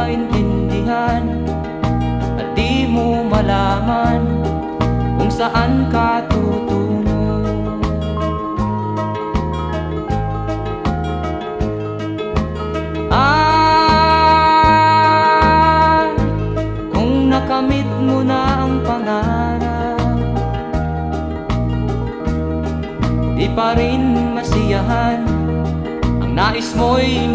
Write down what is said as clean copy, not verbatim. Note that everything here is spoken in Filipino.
maintindihan at di mo malaman kung saan ka tutungo. Kung nakamit mo na ang pangarap, di pa rin masiyahan ang nais mo'y